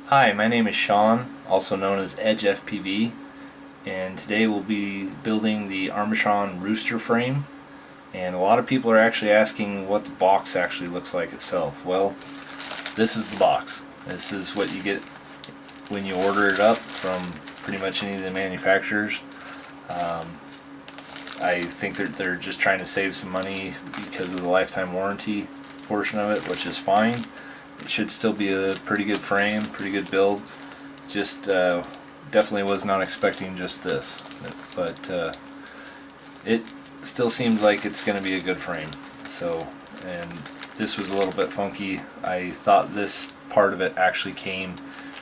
Hi, my name is Sean, also known as Edge FPV, and today we'll be building the Armattan Rooster frame. And a lot of people are actually asking what the box actually looks like itself. Well, this is the box. This is what you get when you order it up from pretty much any of the manufacturers. I think they're just trying to save some money because of the lifetime warranty portion of it, which is fine. It should still be a pretty good frame, pretty good build. Just definitely was not expecting just this, but it still seems like it's going to be a good frame. So, and this was a little bit funky. I thought this part of it actually came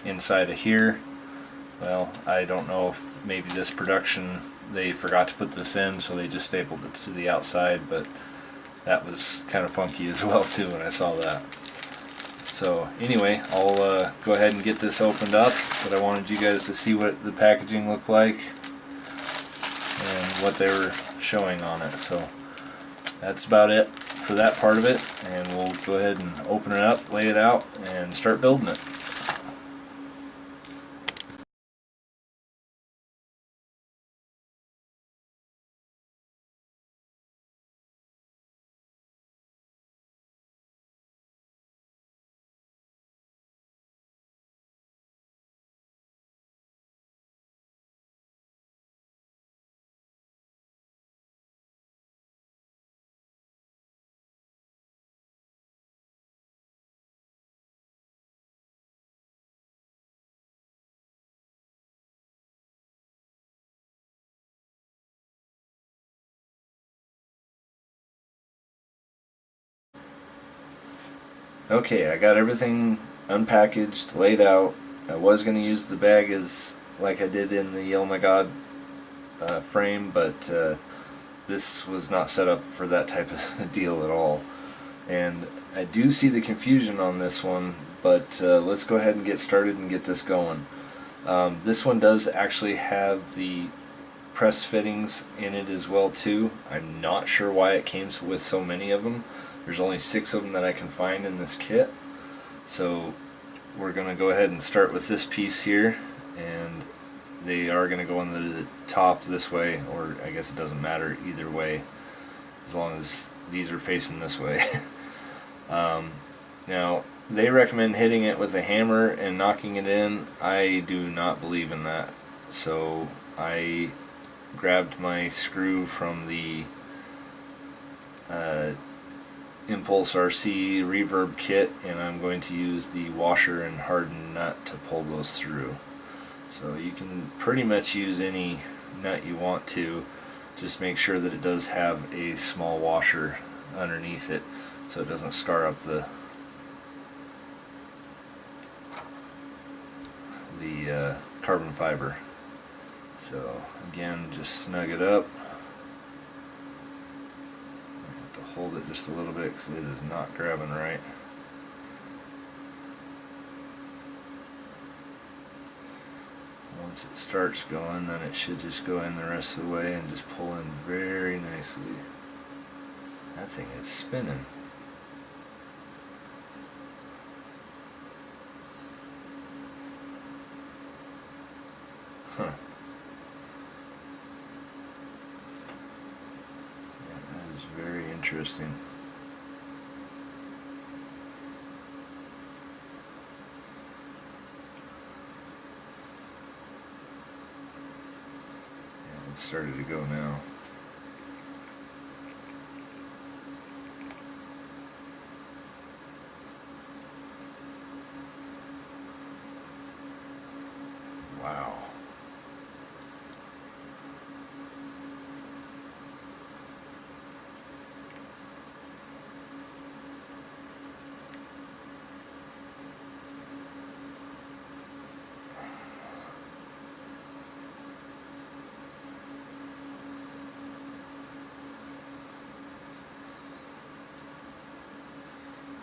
inside of here. Well, I don't know if maybe this production they forgot to put this in, so they just stapled it to the outside, but that was kind of funky as well too when I saw that. So anyway, I'll go ahead and get this opened up, but I wanted you guys to see what the packaging looked like and what they were showing on it. So that's about it for that part of it, and we'll go ahead and open it up, lay it out, and start building it. Okay, I got everything unpackaged, laid out. I was going to use the bag as like I did in the Oh My God frame, but this was not set up for that type of deal at all. And I do see the confusion on this one, but let's go ahead and get started and get this going. This one does actually have the press fittings in it as well too. I'm not sure why it came with so many of them. There's only 6 of them that I can find in this kit. So we're going to go ahead and start with this piece here, and they are going to go on the top this way, or I guess it doesn't matter either way as long as these are facing this way. Now they recommend hitting it with a hammer and knocking it in. I do not believe in that, so I grabbed my screw from the Impulse RC Reverb kit, and I'm going to use the washer and hardened nut to pull those through. So you can pretty much use any nut you want to, just make sure that it does have a small washer underneath it so it doesn't scar up the carbon fiber. So again, just snug it up. Hold it just a little bit because it is not grabbing right. Once it starts going, then it should just go in the rest of the way and just pull in very nicely. That thing is spinning. Huh. Is very interesting. And it started to go now. Wow.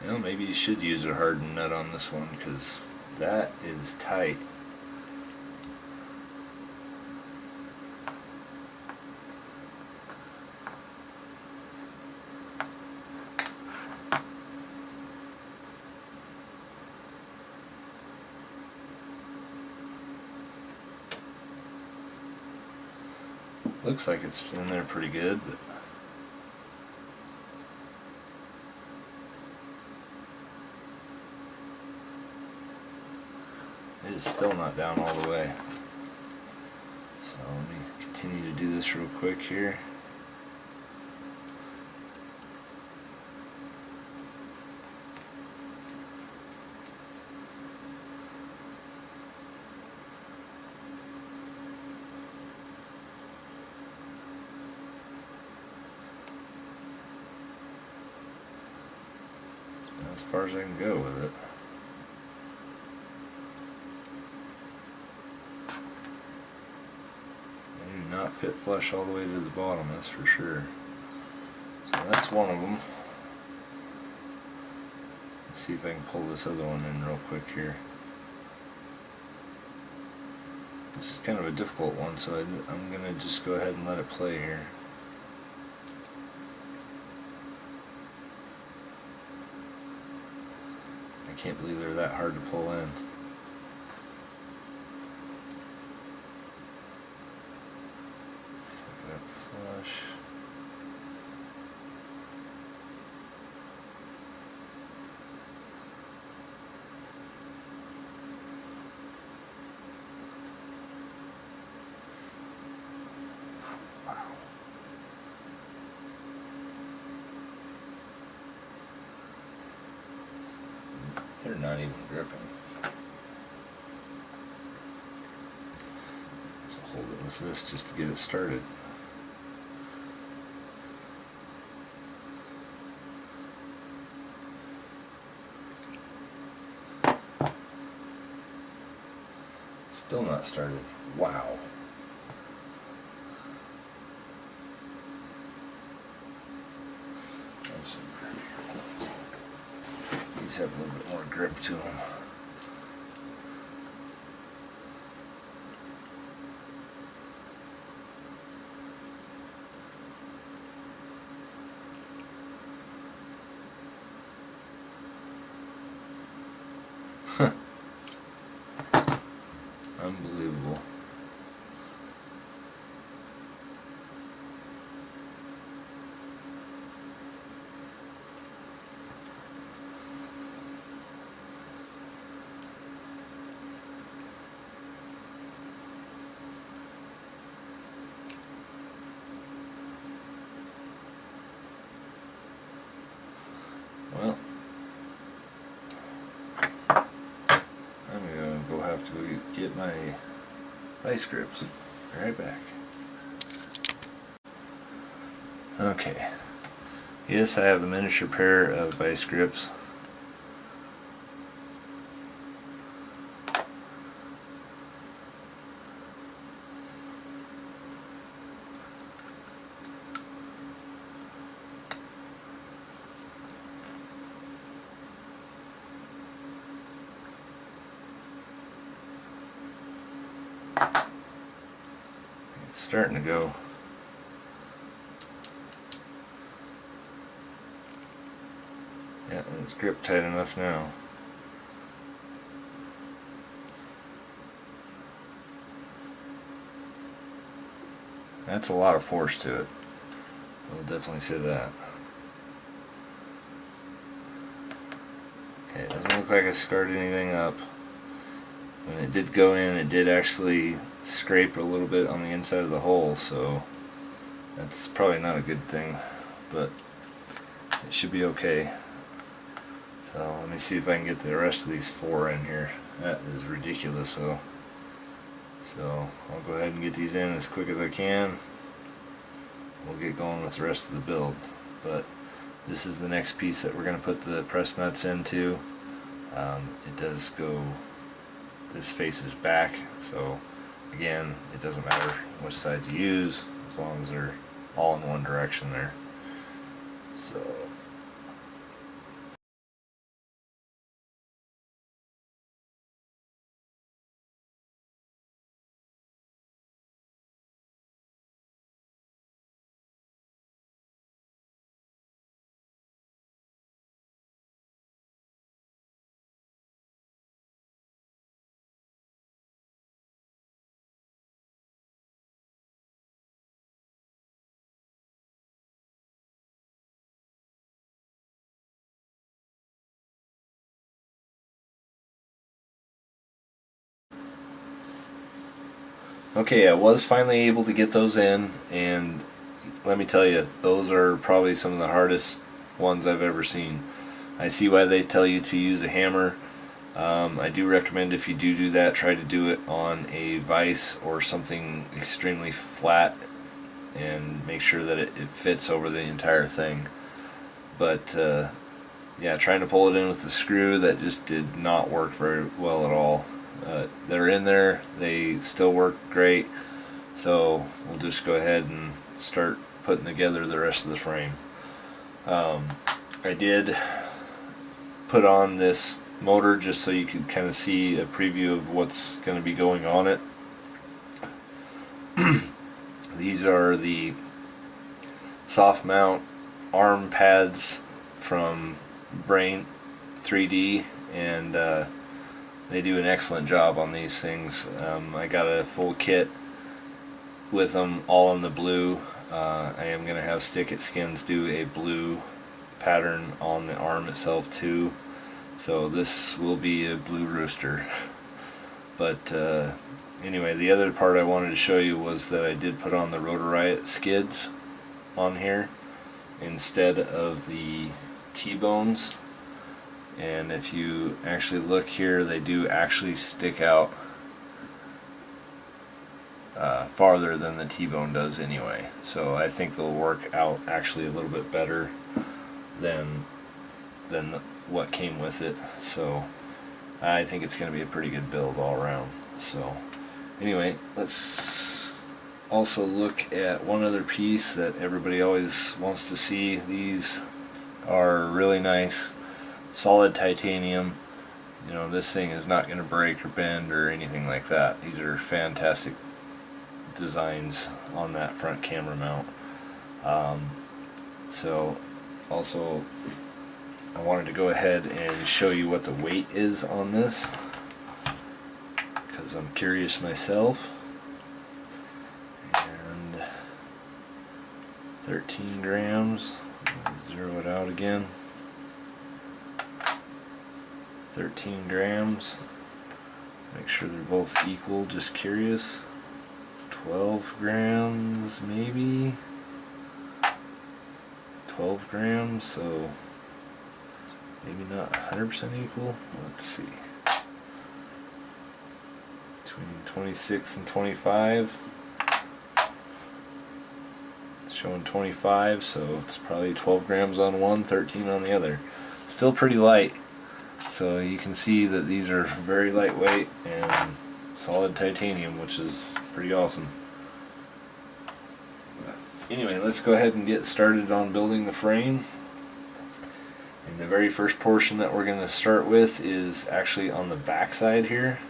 You know, maybe you should use a hardened nut on this one, because that is tight. Looks like it's in there pretty good, but it is still not down all the way. So let me continue to do this real quick here. As far as I can go with it. They do not fit flush all the way to the bottom, that's for sure. So that's one of them. Let's see if I can pull this other one in real quick here. This is kind of a difficult one, so I'm going to just go ahead and let it play here. I can't believe they're that hard to pull in. Suck it up flush. Wow. They're not even gripping. So hold it with this just to get it started. Still not started. Wow. These have a little bit more grip to them. Unbelievable. Well, I'm gonna go have to get my vice grips. Be right back. Okay. Yes, I have a miniature pair of vice grips. It's starting to go. Yeah, it's grip tight enough now. That's a lot of force to it. I'll definitely say that. Okay, it doesn't look like I scarred anything up. When it did go in, it did actually scrape a little bit on the inside of the hole, so that's probably not a good thing, but it should be okay. So let me see if I can get the rest of these 4 in here. That is ridiculous though. So I'll go ahead and get these in as quick as I can. We'll get going with the rest of the build. But this is the next piece that we're going to put the press nuts into. It does go, this faces back, so again, it doesn't matter which side you use as long as they're all in one direction there. So Okay, I was finally able to get those in, and let me tell you, those are probably some of the hardest ones I've ever seen. I see why they tell you to use a hammer. I do recommend, if you do that, try to do it on a vise or something extremely flat and make sure that it fits over the entire thing. But yeah, trying to pull it in with the screw, that just did not work very well at all. They're in there, they still work great, so we'll just go ahead and start putting together the rest of the frame. I did put on this motor just so you could kind of see a preview of what's going to be going on it. These are the soft mount arm pads from Brain 3D, and they do an excellent job on these things. I got a full kit with them, all in the blue. I am going to have Stick It Skins do a blue pattern on the arm itself too, so this will be a blue rooster. But anyway, the other part I wanted to show you was that I did put on the Rotor Riot skids on here instead of the T-bones, and if you actually look here, they do actually stick out farther than the T-bone does anyway, so I think they'll work out actually a little bit better than what came with it. So I think it's going to be a pretty good build all around. So anyway, let's also look at one other piece that everybody always wants to see. These are really nice, solid titanium. You know, this thing is not going to break or bend or anything like that. These are fantastic designs on that front camera mount. So also, I wanted to go ahead and show you what the weight is on this, because I'm curious myself. And 13 grams, zero it out again. 13 grams, make sure they're both equal, just curious. 12 grams maybe, 12 grams, so maybe not 100% equal. Let's see, between 26 and 25. It's showing 25, so it's probably 12 grams on one, 13 on the other. Still pretty light, so you can see that these are very lightweight and solid titanium, which is pretty awesome. Anyway, let's go ahead and get started on building the frame. And the very first portion that we're going to start with is actually on the back side here.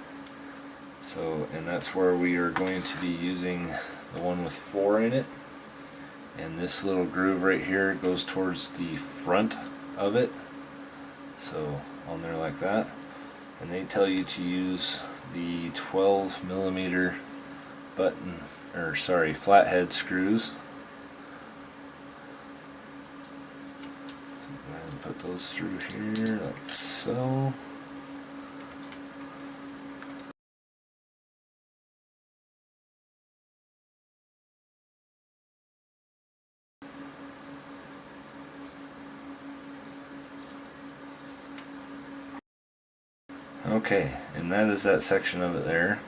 So, and that's where we are going to be using the one with 4 in it. And this little groove right here goes towards the front of it. So on there like that. And they tell you to use the 12mm button, or sorry, flathead screws. Put those through here like so. Okay, and that is that section of it there.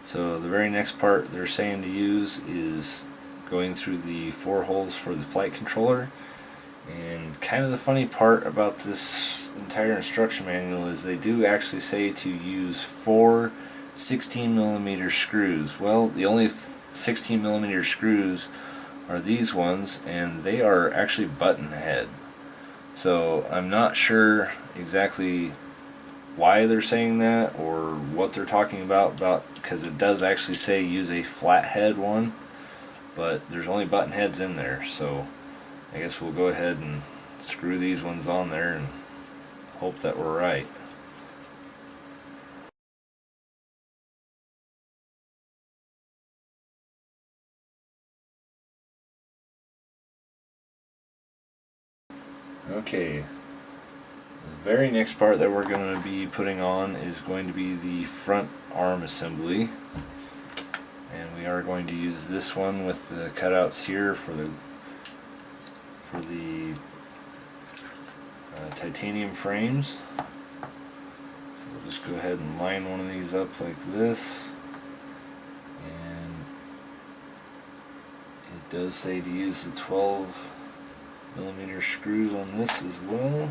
So the very next part they're saying to use is going through the 4 holes for the flight controller. And kind of the funny part about this entire instruction manual is they do actually say to use 4 16mm screws. Well, the only 16mm screws are these ones, and they are actually button head. So I'm not sure exactly why they're saying that or what they're talking about, because it does actually say use a flathead one, but there's only button heads in there, so I guess we'll go ahead and screw these ones on there and hope that we're right. Okay, the very next part that we're going to be putting on is going to be the front arm assembly. And we are going to use this one with the cutouts here for the titanium frames. So we'll just go ahead and line one of these up like this. And it does say to use the 12mm screws on this as well.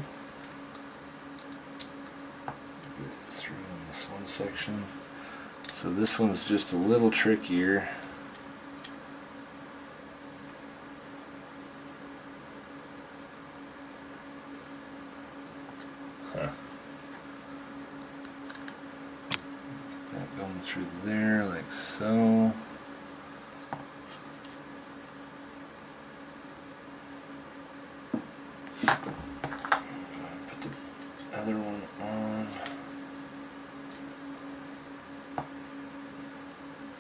Get through in this one section. So this one's just a little trickier. Get that going through there like so. Put the other one on.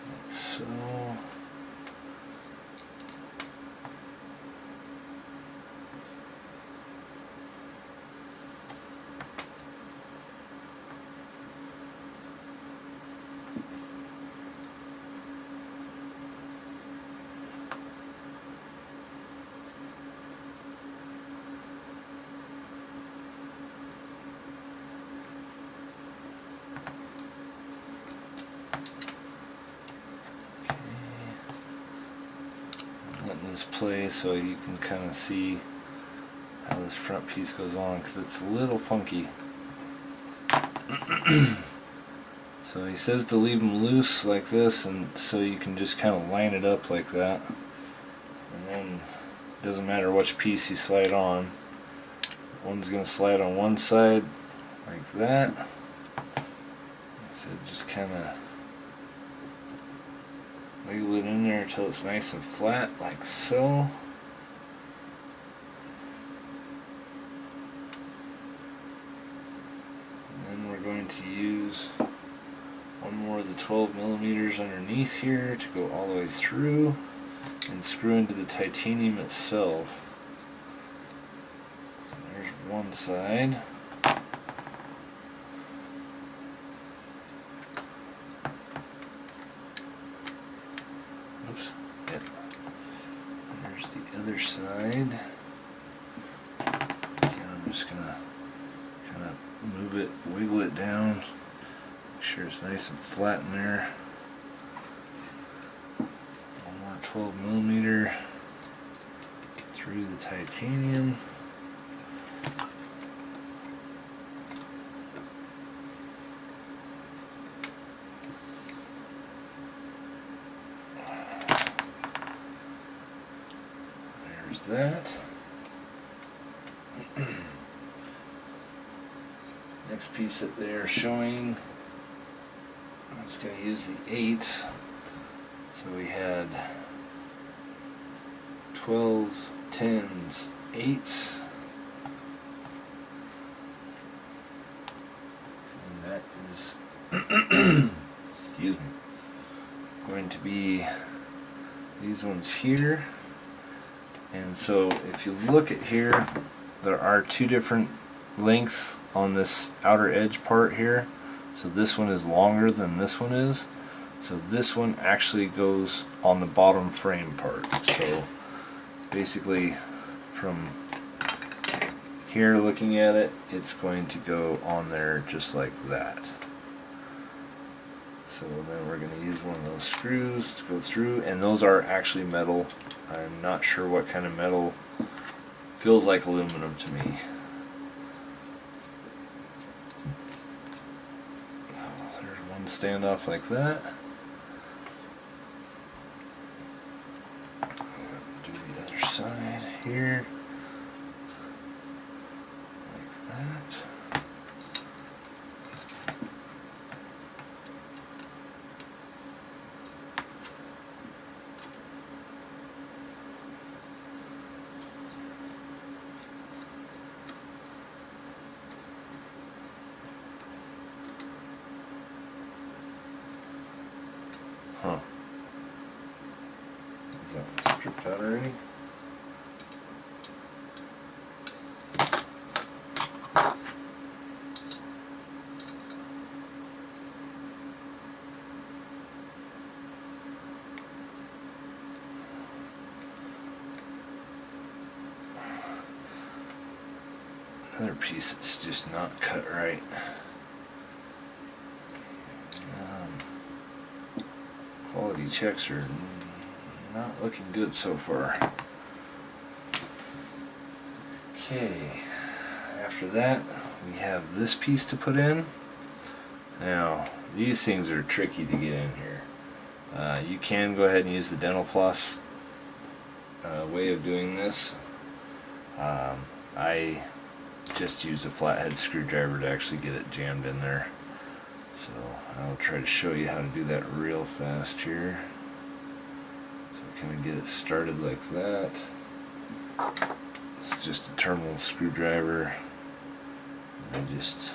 Like so. Letting this play so you can kind of see how this front piece goes on, because it's a little funky. So he says to leave them loose like this, and so you can just kind of line it up like that, and then it doesn't matter which piece you slide on. One's going to slide on one side like that, so just kind of wiggle it in there until it's nice and flat, like so. And then we're going to use one more of the 12mm underneath here to go all the way through and screw into the titanium itself. So there's one side. Oops. Yep. There's the other side. Again, I'm just gonna kind of move it, wiggle it down, make sure it's nice and flat in there. One more 12mm through the titanium. There's that. Next piece that they're showing, it's going to use the 8s. So we had 12, 10s, 8s. And that is, excuse me, going to be these ones here. And so if you look at here, there are two different lengths on this outer edge part here. So this one is longer than this one is. So this one actually goes on the bottom frame part. So basically from here looking at it, it's going to go on there just like that. So then we're going to use one of those screws to go through, and those are actually metal. I'm not sure what kind of metal. Feels like aluminum to me. So there's one standoff like that. Do the other side here. Like that. Huh. Is that one stripped out already? piece that's just not cut right. Quality checks are not looking good so far. Okay, after that we have this piece to put in. Now these things are tricky to get in here. You can go ahead and use the dental floss way of doing this. I just use a flathead screwdriver to actually get it jammed in there. So I'll try to show you how to do that real fast here. So kind of get it started like that. It's just a terminal screwdriver. I just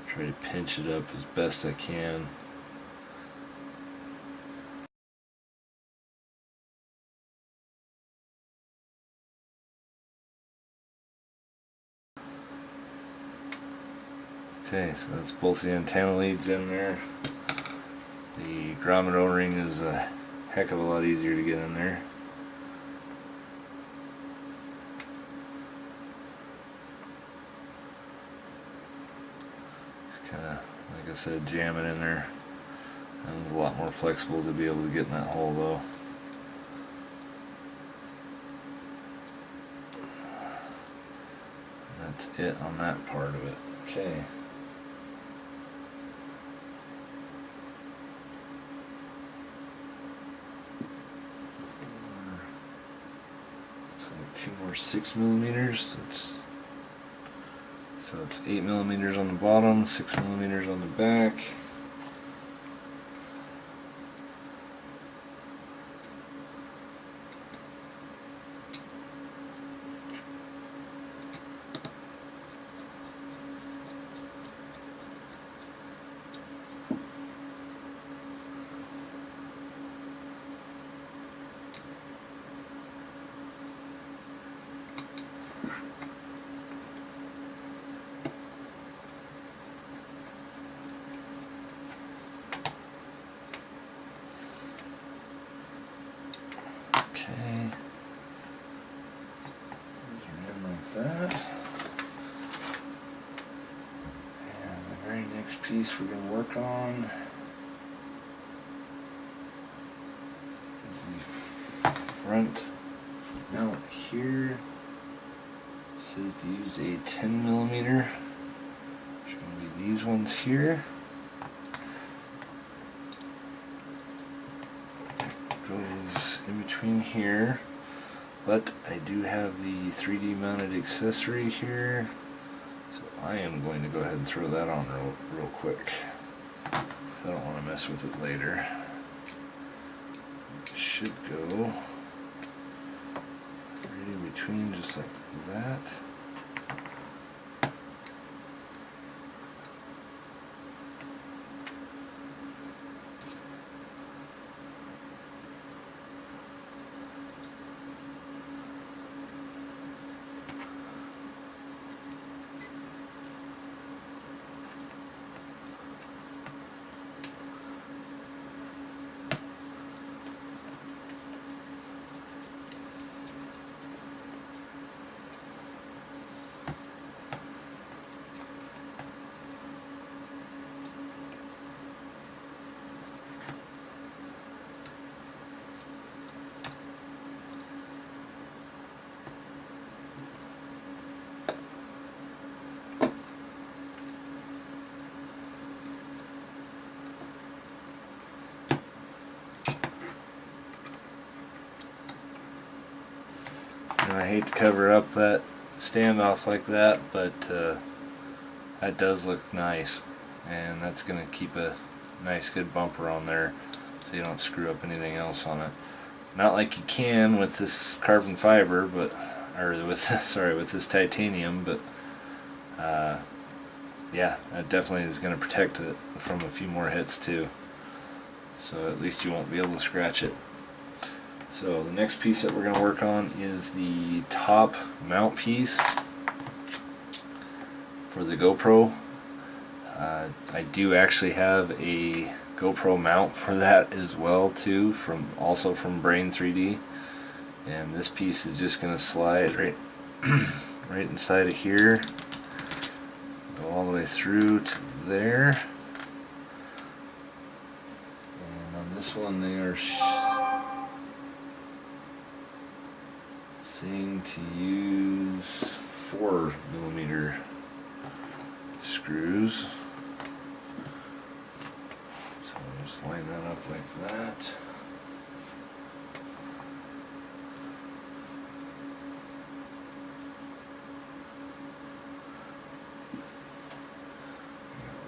try to pinch it up as best I can. Okay, so that's both the antenna leads in there. The grommet O-ring is a heck of a lot easier to get in there. Just kind of, like I said, jam it in there. And it's a lot more flexible to be able to get in that hole though. And that's it on that part of it. Okay. Looks like 2 more 6mm. So it's 8mm on the bottom, 6mm on the back. Okay, those are in like that. And the very next piece we're going to work on is the front mount here. It says to use a 10mm, which are going to be these ones here. Goes in between here, but I do have the 3D mounted accessory here, so I am going to go ahead and throw that on real quick. I don't want to mess with it later. It should go right in between just like that. And I hate to cover up that standoff like that, but that does look nice, and that's going to keep a nice good bumper on there so you don't screw up anything else on it. Not like you can with this carbon fiber, but with this titanium, but yeah, that definitely is going to protect it from a few more hits too, so at least you won't be able to scratch it. So the next piece that we're going to work on is the top mount piece for the GoPro. I do actually have a GoPro mount for that as well too, also from Brain 3D, and this piece is just going to slide right right inside of here, go all the way through to there. And on this one they are saying to use 4mm screws. So I'll just line that up like that.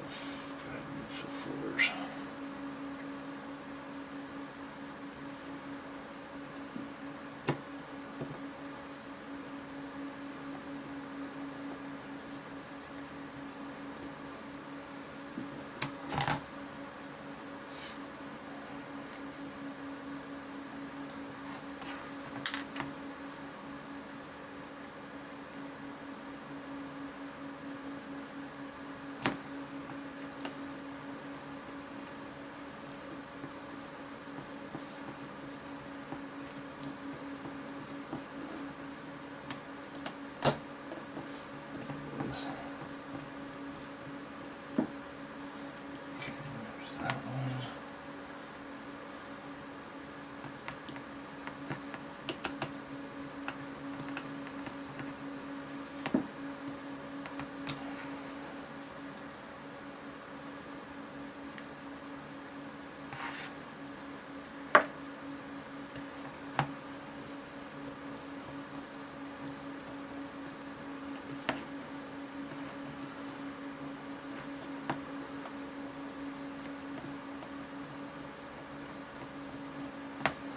Let's go ahead and use the 4s.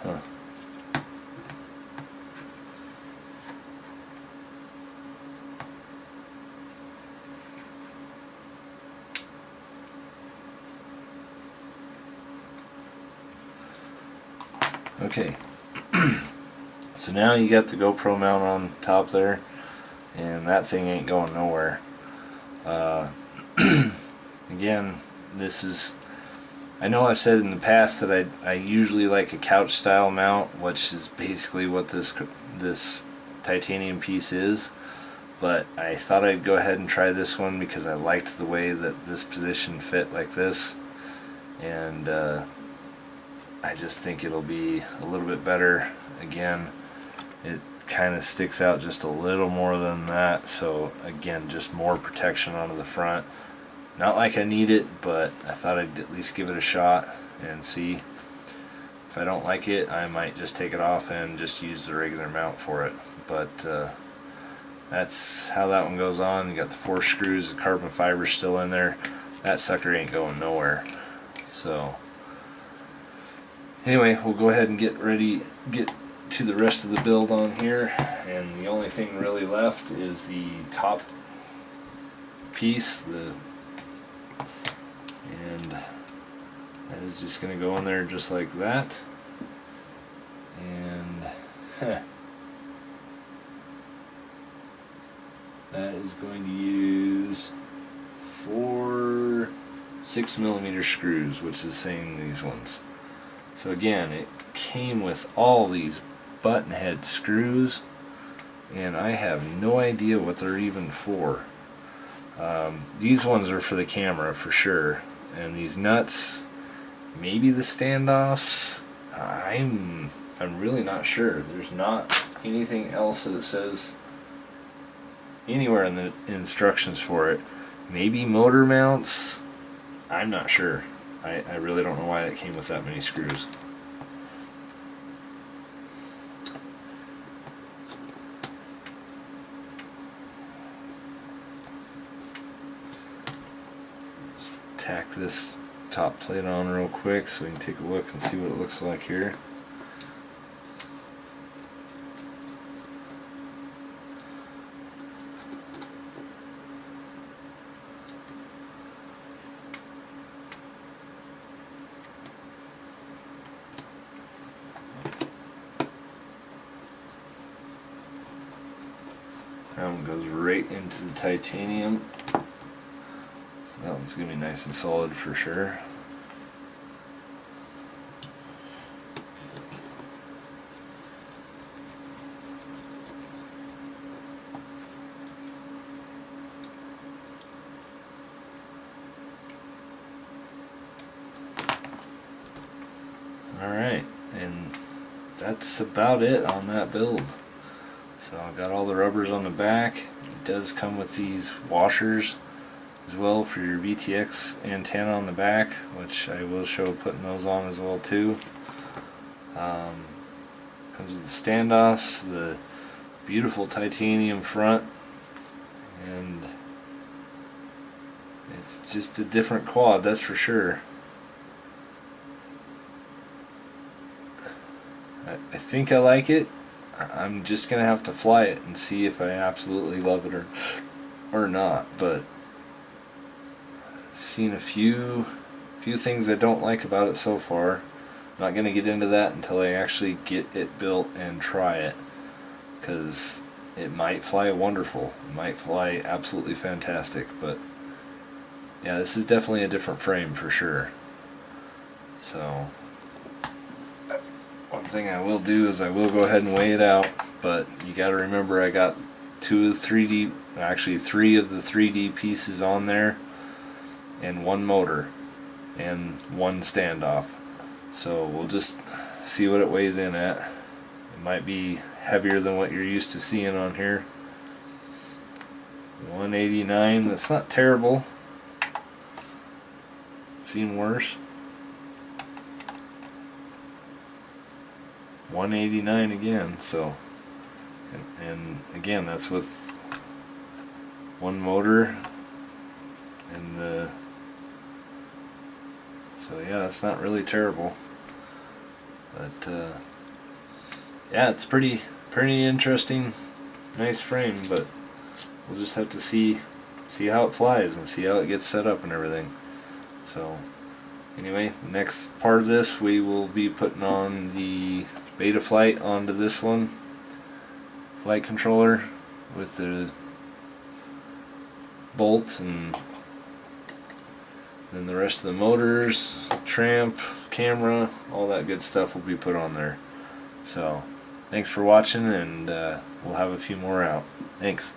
Huh. Okay, so now you got the GoPro mount on top there, and that thing ain't going nowhere. Again, this is, I know I've said in the past that I usually like a couch style mount, which is basically what this titanium piece is, but I thought I'd go ahead and try this one because I liked the way that this position fit like this, and I just think it'll be a little bit better. Again, it kind of sticks out just a little more than that, so again, just more protection onto the front. Not like I need it, but I thought I'd at least give it a shot and see. If I don't like it, I might just take it off and just use the regular mount for it. But that's how that one goes on. You got the 4 screws, the carbon fiber still in there. That sucker ain't going nowhere. So anyway, we'll go ahead and get to the rest of the build on here, and the only thing really left is the top piece, and that is just going to go in there just like that, and that is going to use 4 6mm screws, which is the same these ones. So again, it came with all these button head screws, and I have no idea what they're even for. These ones are for the camera for sure, and these nuts, maybe the standoffs. I'm really not sure. There's not anything else that it says anywhere in the instructions for it. Maybe motor mounts. I'm not sure. I really don't know why it came with that many screws. Just tack this top plate on real quick so we can take a look and see what it looks like here. That one goes right into the titanium, so that one's going to be nice and solid for sure. Alright, and that's about it on that build. So I've got all the rubbers on the back. It does come with these washers as well for your VTX antenna on the back, which I will show putting those on as well too. Comes with the standoffs, the beautiful titanium front, and it's just a different quad, that's for sure. I think I like it. I'm just gonna have to fly it and see if I absolutely love it or not. But I've seen a few things I don't like about it so far. I'm not gonna get into that until I actually get it built and try it, because it might fly wonderful. It might fly absolutely fantastic. But yeah, this is definitely a different frame for sure. So one thing I will do is I will go ahead and weigh it out, but you got to remember I got three of the 3D pieces on there, and one motor and one standoff. So we'll just see what it weighs in at. It might be heavier than what you're used to seeing on here. 189, that's not terrible. Seen worse. 189 again, so and again that's with one motor and so yeah, that's not really terrible, but yeah, it's pretty interesting, nice frame, but we'll just have to see how it flies and see how it gets set up and everything. So anyway, the next part of this, we will be putting on the beta flight onto this one, flight controller with the bolts, and then the rest of the motors, tramp, camera, all that good stuff will be put on there. So thanks for watching, and we'll have a few more out. Thanks.